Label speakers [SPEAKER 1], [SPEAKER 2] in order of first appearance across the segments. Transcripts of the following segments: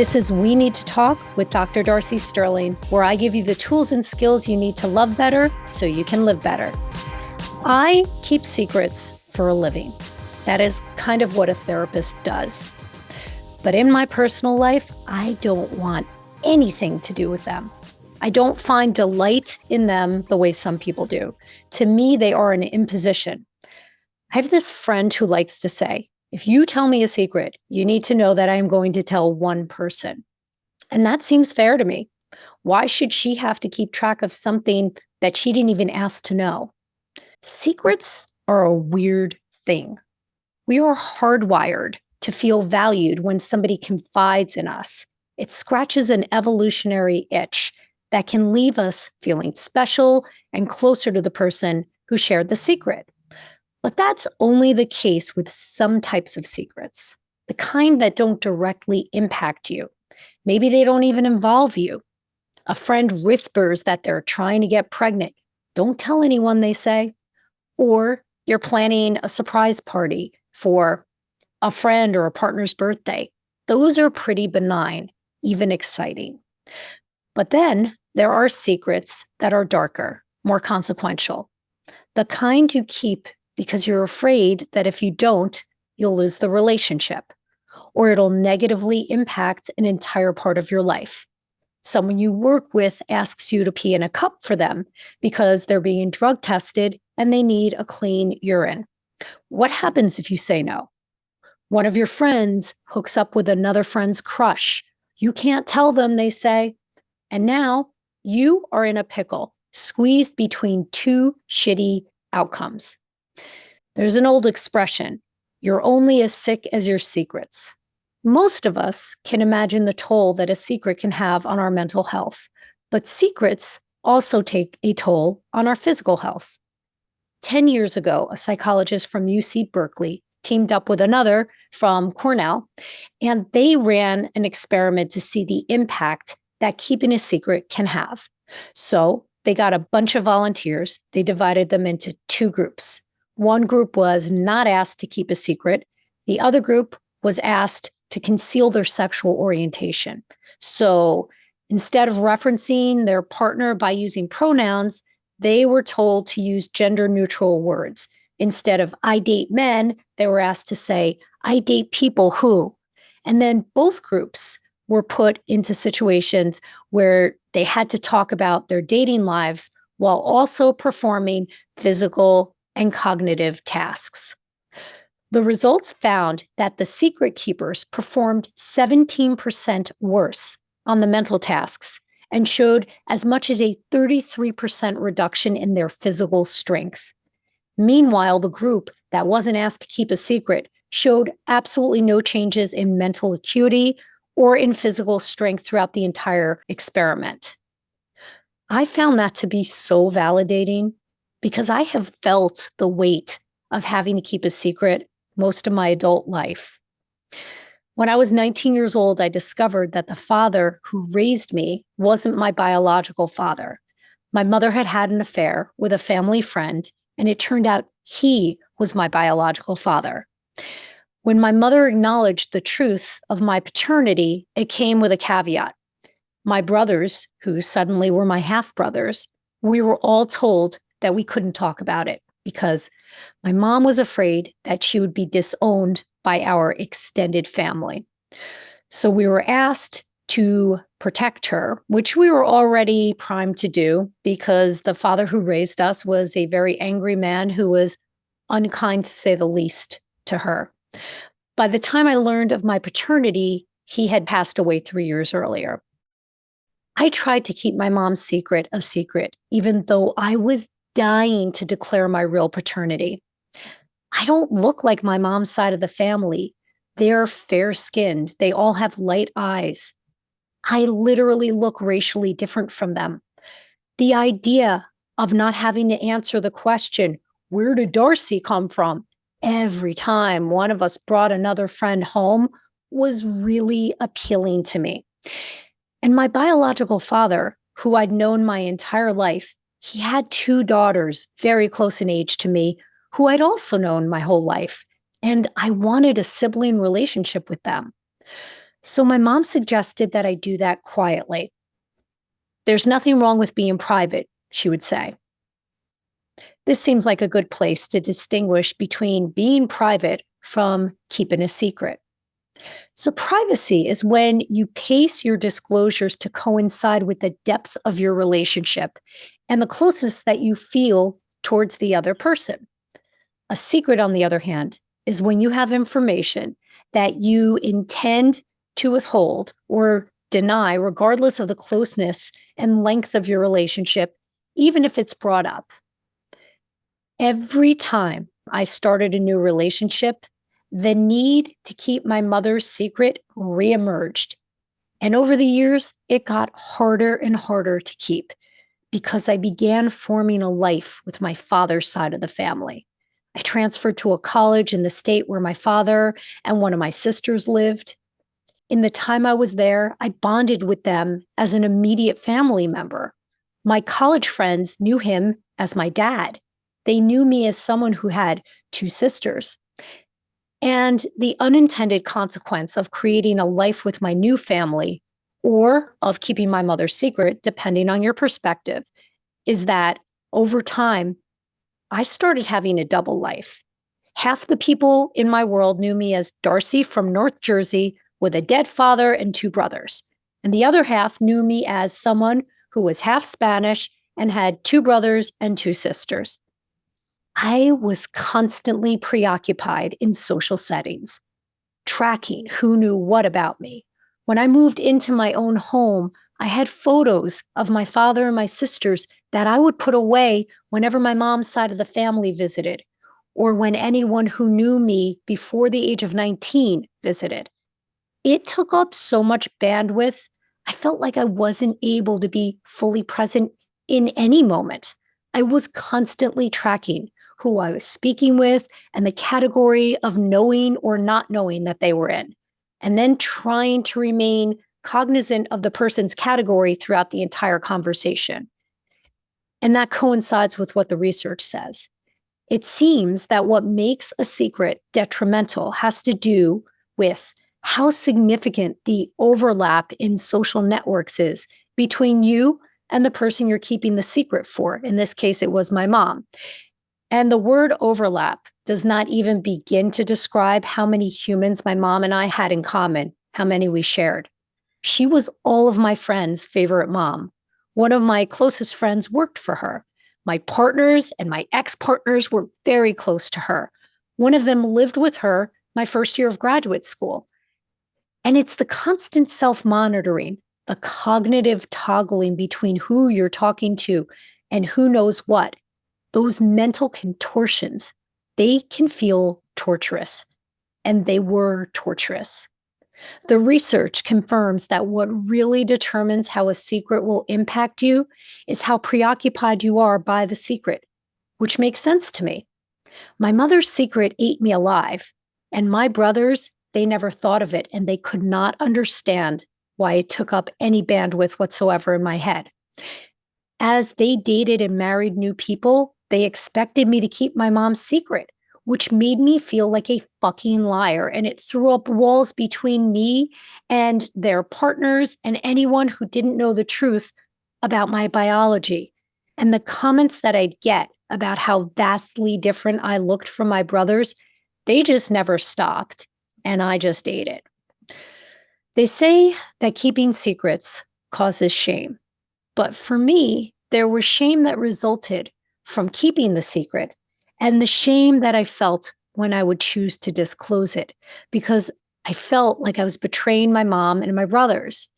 [SPEAKER 1] This is We Need to Talk with Dr. Darcy Sterling, where I give you the tools and skills you need to love better so you can live better. I keep secrets for a living. That is kind of what a therapist does. But in my personal life, I don't want anything to do with them. I don't find delight in them the way some people do. To me, they are an imposition. I have this friend who likes to say, if you tell me a secret, you need to know that I am going to tell one person. And that seems fair to me. Why should she have to keep track of something that she didn't even ask to know? Secrets are a weird thing. We are hardwired to feel valued when somebody confides in us. It scratches an evolutionary itch that can leave us feeling special and closer to the person who shared the secret. But that's only the case with some types of secrets, the kind that don't directly impact you. Maybe they don't even involve you. A friend whispers that they're trying to get pregnant. Don't tell anyone, they say. Or you're planning a surprise party for a friend or a partner's birthday. Those are pretty benign, even exciting. But then there are secrets that are darker, more consequential. The kind you keep because you're afraid that if you don't, you'll lose the relationship, or it'll negatively impact an entire part of your life. Someone you work with asks you to pee in a cup for them because they're being drug tested and they need a clean urine. What happens if you say no? One of your friends hooks up with another friend's crush. You can't tell them, they say. And now you are in a pickle, squeezed between two shitty outcomes. There's an old expression, you're only as sick as your secrets. Most of us can imagine the toll that a secret can have on our mental health, but secrets also take a toll on our physical health. 10 years ago, a psychologist from UC Berkeley teamed up with another from Cornell, and they ran an experiment to see the impact that keeping a secret can have. So they got a bunch of volunteers. They divided them into two groups. One group was not asked to keep a secret. The other group was asked to conceal their sexual orientation. So instead of referencing their partner by using pronouns, they were told to use gender-neutral words. Instead of I date men, they were asked to say, I date people who. And then both groups were put into situations where they had to talk about their dating lives while also performing physical and cognitive tasks. The results found that the secret keepers performed 17% worse on the mental tasks and showed as much as a 33% reduction in their physical strength. Meanwhile, the group that wasn't asked to keep a secret showed absolutely no changes in mental acuity or in physical strength throughout the entire experiment. I found that to be so validating because I have felt the weight of having to keep a secret most of my adult life. When I was 19 years old, I discovered that the father who raised me wasn't my biological father. My mother had had an affair with a family friend, and it turned out he was my biological father. When my mother acknowledged the truth of my paternity, it came with a caveat. My brothers, who suddenly were my half-brothers, we were all told that we couldn't talk about it because my mom was afraid that she would be disowned by our extended family. So we were asked to protect her, which we were already primed to do because the father who raised us was a very angry man who was unkind, to say the least, to her. By the time I learned of my paternity, he had passed away 3 years earlier. I tried to keep my mom's secret a secret, even though I was dying to declare my real paternity. I don't look like my mom's side of the family. They're fair-skinned. They all have light eyes. I literally look racially different from them. The idea of not having to answer the question, where did Darcy come from, every time one of us brought another friend home was really appealing to me. And my biological father, who I'd known my entire life, he had two daughters very close in age to me, who I'd also known my whole life, and I wanted a sibling relationship with them. So my mom suggested that I do that quietly. There's nothing wrong with being private, she would say. This seems like a good place to distinguish between being private from keeping a secret. So, privacy is when you pace your disclosures to coincide with the depth of your relationship and the closeness that you feel towards the other person. A secret, on the other hand, is when you have information that you intend to withhold or deny, regardless of the closeness and length of your relationship, even if it's brought up. Every time I started a new relationship, the need to keep my mother's secret reemerged. And over the years, it got harder and harder to keep because I began forming a life with my father's side of the family. I transferred to a college in the state where my father and one of my sisters lived. In the time I was there, I bonded with them as an immediate family member. My college friends knew him as my dad. They knew me as someone who had two sisters. And the unintended consequence of creating a life with my new family or of keeping my mother's secret, depending on your perspective, is that over time, I started having a double life. Half the people in my world knew me as Darcy from North Jersey with a dead father and two brothers. And the other half knew me as someone who was half Spanish and had two brothers and two sisters. I was constantly preoccupied in social settings, tracking who knew what about me. When I moved into my own home, I had photos of my father and my sisters that I would put away whenever my mom's side of the family visited, or when anyone who knew me before the age of 19 visited. It took up so much bandwidth, I felt like I wasn't able to be fully present in any moment. I was constantly tracking who I was speaking with and the category of knowing or not knowing that they were in, and then trying to remain cognizant of the person's category throughout the entire conversation. And that coincides with what the research says. It seems that what makes a secret detrimental has to do with how significant the overlap in social networks is between you and the person you're keeping the secret for. In this case, it was my mom. And the word overlap does not even begin to describe how many humans my mom and I had in common, how many we shared. She was all of my friends' favorite mom. One of my closest friends worked for her. My partners and my ex-partners were very close to her. One of them lived with her my first year of graduate school. And it's the constant self-monitoring, the cognitive toggling between who you're talking to and who knows what. Those mental contortions, they can feel torturous, and they were torturous. The research confirms that what really determines how a secret will impact you is how preoccupied you are by the secret, which makes sense to me. My mother's secret ate me alive, and my brothers, they never thought of it, and they could not understand why it took up any bandwidth whatsoever in my head. As they dated and married new people, they expected me to keep my mom's secret, which made me feel like a fucking liar. And it threw up walls between me and their partners and anyone who didn't know the truth about my biology. And the comments that I'd get about how vastly different I looked from my brothers, they just never stopped. And I just ate it. They say that keeping secrets causes shame. But for me, there was shame that resulted from keeping the secret and the shame that I felt when I would choose to disclose it because I felt like I was betraying my mom and my brothers.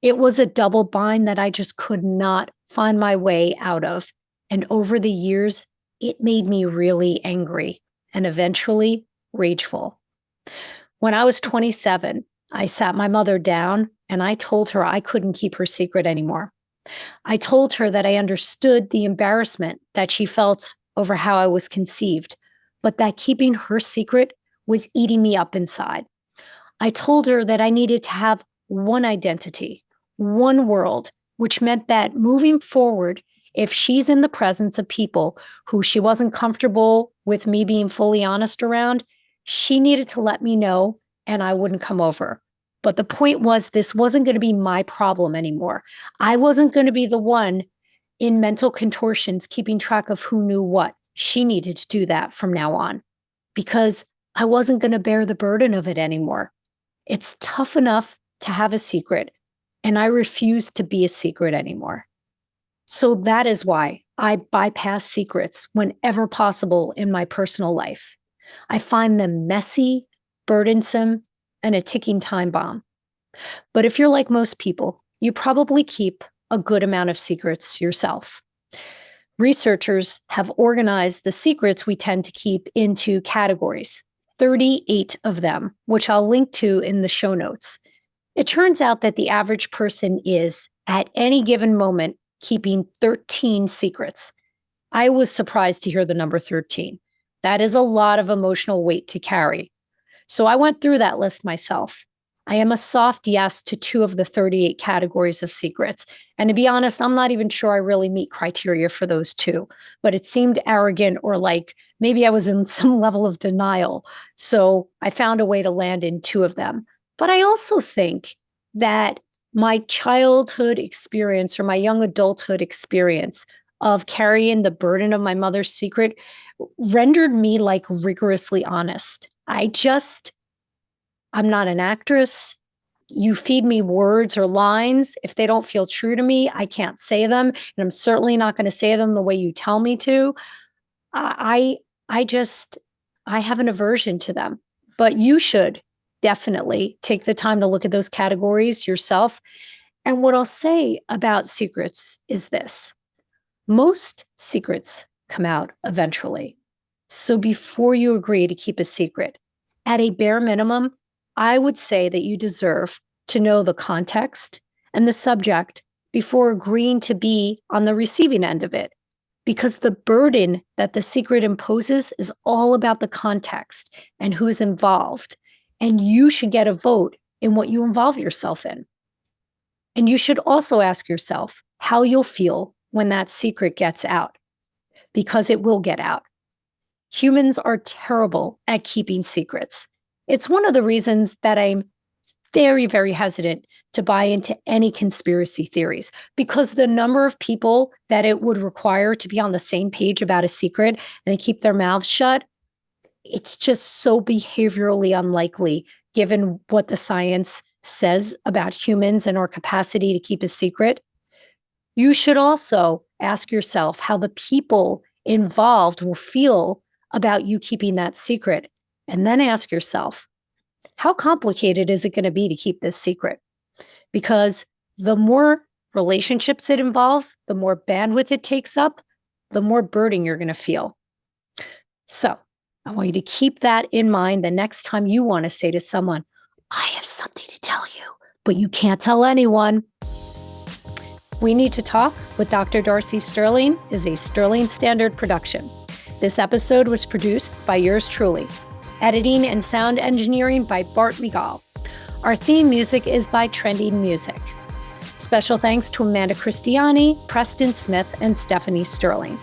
[SPEAKER 1] It was a double bind that I just could not find my way out of. And over the years, it made me really angry and eventually rageful. When I was 27, I sat my mother down and I told her I couldn't keep her secret anymore. I told her that I understood the embarrassment that she felt over how I was conceived, but that keeping her secret was eating me up inside. I told her that I needed to have one identity, one world, which meant that moving forward, if she's in the presence of people who she wasn't comfortable with me being fully honest around, she needed to let me know and I wouldn't come over. But the point was, this wasn't going to be my problem anymore. I wasn't going to be the one in mental contortions keeping track of who knew what. She needed to do that from now on because I wasn't going to bear the burden of it anymore. It's tough enough to have a secret, and I refuse to be a secret anymore. So that is why I bypass secrets whenever possible in my personal life. I find them messy, burdensome, and a ticking time bomb. But if you're like most people, you probably keep a good amount of secrets yourself. Researchers have organized the secrets we tend to keep into categories, 38 of them, which I'll link to in the show notes. It turns out that the average person is, at any given moment, keeping 13 secrets. I was surprised to hear the number 13. That is a lot of emotional weight to carry. So I went through that list myself. I am a soft yes to 2 of the 38 categories of secrets. And to be honest, I'm not even sure I really meet criteria for those 2, but it seemed arrogant or like maybe I was in some level of denial. So I found a way to land in 2 of them. But I also think that my childhood experience or my young adulthood experience of carrying the burden of my mother's secret rendered me like rigorously honest. I'm not an actress. You feed me words or lines. If they don't feel true to me, I can't say them. And I'm certainly not going to say them the way you tell me to. I have an aversion to them. But you should definitely take the time to look at those categories yourself. And what I'll say about secrets is this. Most secrets come out eventually. So before you agree to keep a secret, at a bare minimum, I would say that you deserve to know the context and the subject before agreeing to be on the receiving end of it, because the burden that the secret imposes is all about the context and who's involved. And you should get a vote in what you involve yourself in. And you should also ask yourself how you'll feel when that secret gets out, because it will get out. Humans are terrible at keeping secrets. It's one of the reasons that I'm very, very hesitant to buy into any conspiracy theories, because the number of people that it would require to be on the same page about a secret and to keep their mouths shut, it's just so behaviorally unlikely given what the science says about humans and our capacity to keep a secret. You should also ask yourself how the people involved will feel about you keeping that secret. And then ask yourself, how complicated is it going to be to keep this secret? Because the more relationships it involves, the more bandwidth it takes up, the more burden you're going to feel. So I want you to keep that in mind the next time you want to say to someone, I have something to tell you, but you can't tell anyone. We Need to Talk with Dr. Darcy Sterling is a Sterling Standard production. This episode was produced by yours truly. Editing and sound engineering by Bart Migal. Our theme music is by Trending Music. Special thanks to Amanda Christiani, Preston Smith, and Stephanie Sterling.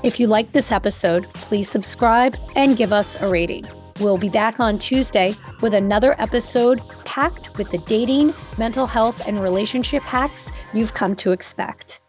[SPEAKER 1] If you liked this episode, please subscribe and give us a rating. We'll be back on Tuesday with another episode packed with the dating, mental health, and relationship hacks you've come to expect.